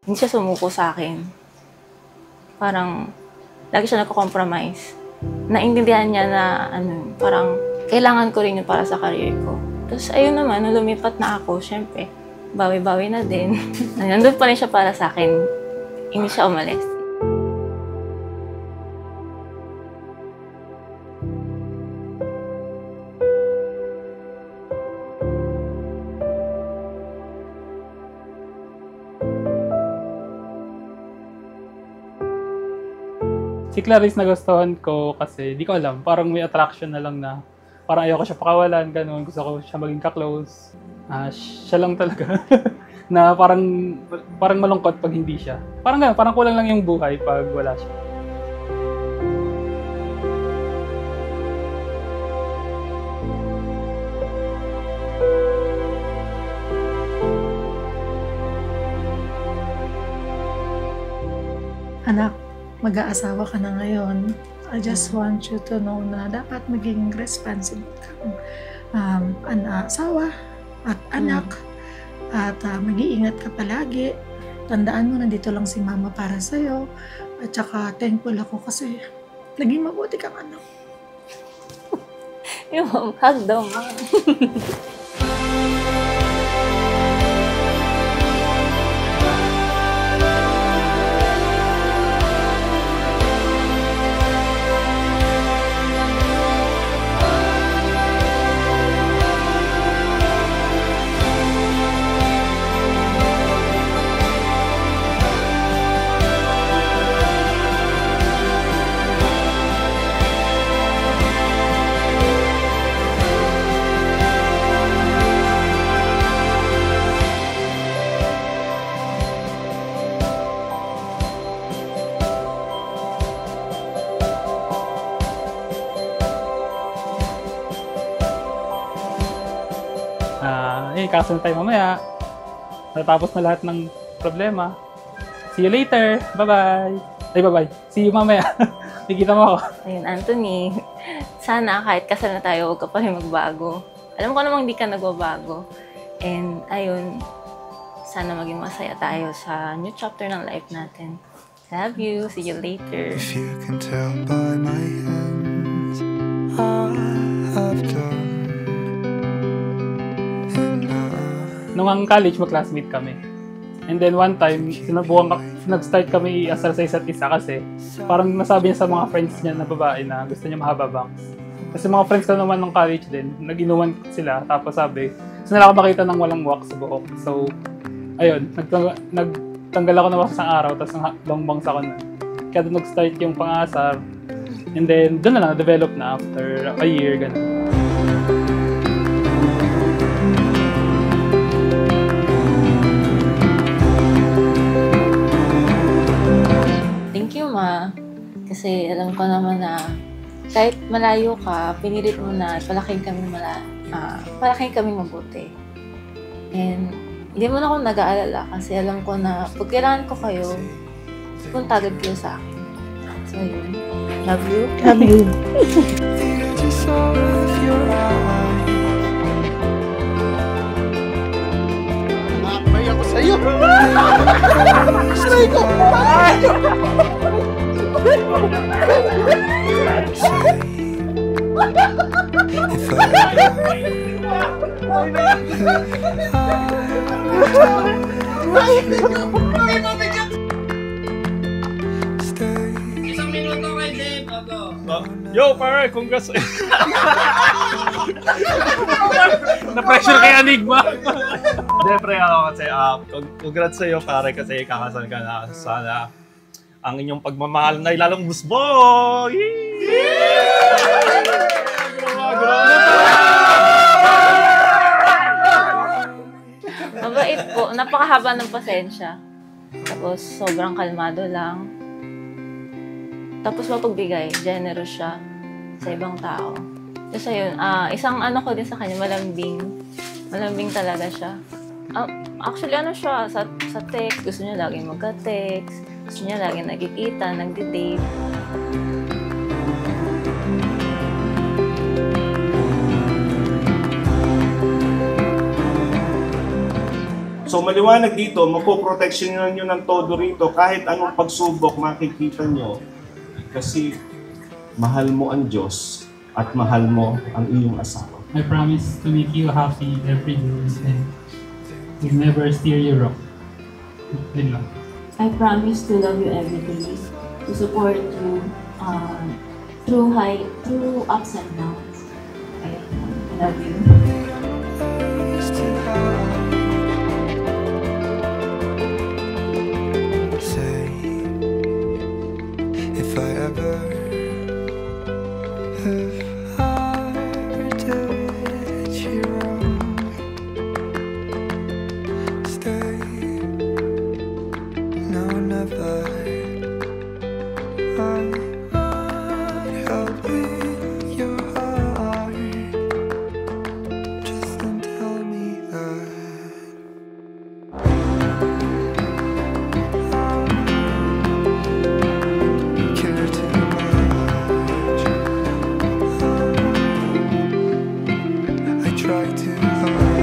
hindi siya sumuko sa akin. Parang, lagi siya nagko-compromise. Naintindihan niya na, parang, kailangan ko rin yun para sa career ko. Tapos, ayun naman, nung lumipat na ako, syempre, bawi-bawi na din. Nandun pa rin siya para sa akin. Hindi siya umalis. Si Clarice nagustuhan ko kasi di ko alam, parang may attraction na lang na parang ayoko siya pakawalan, ganun, gusto ko siya maging ka-close. Siya lang talaga na parang malungkot pag hindi siya. Parang ganun, parang kulang lang yung buhay pag wala siya. Anak, mag-aasawa ka na ngayon. I just want you to know na dapat maging responsible kang asawa at anak. At mag-iingat ka palagi. Tandaan mo, nandito lang si Mama para sa'yo. At saka thankful ako kasi naging mabuti kang anak. Yung hug daw, ma. Kaso na tayo mamaya. Natapos na lahat ng problema. See you later. Bye-bye. Ay, bye-bye. See you mamaya. Nakikita mo ako. Ayun, Anthony. Sana kahit kasal na tayo, huwag ka pa rin magbago. Alam ko namang hindi ka nagbabago. And ayun, sana maging masaya tayo sa new chapter ng life natin. Love you. See you later. If you can tell by my hands, I have done. Nung ang college, mag-classmate kami. And then one time, nag-start kami iasal sa isa't isa kasi parang nasabi niya sa mga friends niya na babae na gusto niya mahaba bangs. Kasi mga friends ko naman ng college din, nag-inuman sila, tapos sabi, gusto nila ako makita ng walang wax sa buhok. So, ayun, nagtanggal ako ng wax isang araw, tapos long bangs ako na. Kaya doon nag-start yung pang-aasar. And then, doon na lang, na-develop na after a year, ganun. Ma, kasi alam ko naman na kahit malayo ka, pinilit mo na palaking kami mabuti. And hindi mo na ako nag-aalala kasi alam ko na pag kailangan ko kayo, punta agad kayo sa akin. So yun. Love you. Love you. May ako sa'yo! Aray ko! Isang minuto kay Dave, Yo, pare, congrats. Na-pressure kay Enigma. Hindi, pre, kasi congrats sa'yo, pare, kasi kakasal ka na. Sana ang inyong pagmamahal na ilalong busboy! Mabait po. Napakahaba ng pasensya. Tapos, sobrang kalmado lang. Tapos, mapagbigay. Generous siya sa ibang tao. Tapos, ayun. Isang ano ko din sa kanya, malambing. Malambing talaga siya. Actually, ano siya, sa text. Gusto niya laging magka-text. Gusto niya laging nagkikita, nagdi-date. So So maliwanag dito, mapoproteksyonan nyo ng todo rito kahit anong pagsubok makikita nyo. Kasi mahal mo ang Diyos at mahal mo ang iyong asawa. I promise to make you happy every day and will never steer you wrong. Yun lang. I promise to love you every day, to support you through ups and downs. I love you. Say, if I ever did you wrong, stay. No, never. I'm helping your heart. Just don't tell me that. Care too much. I try too hard.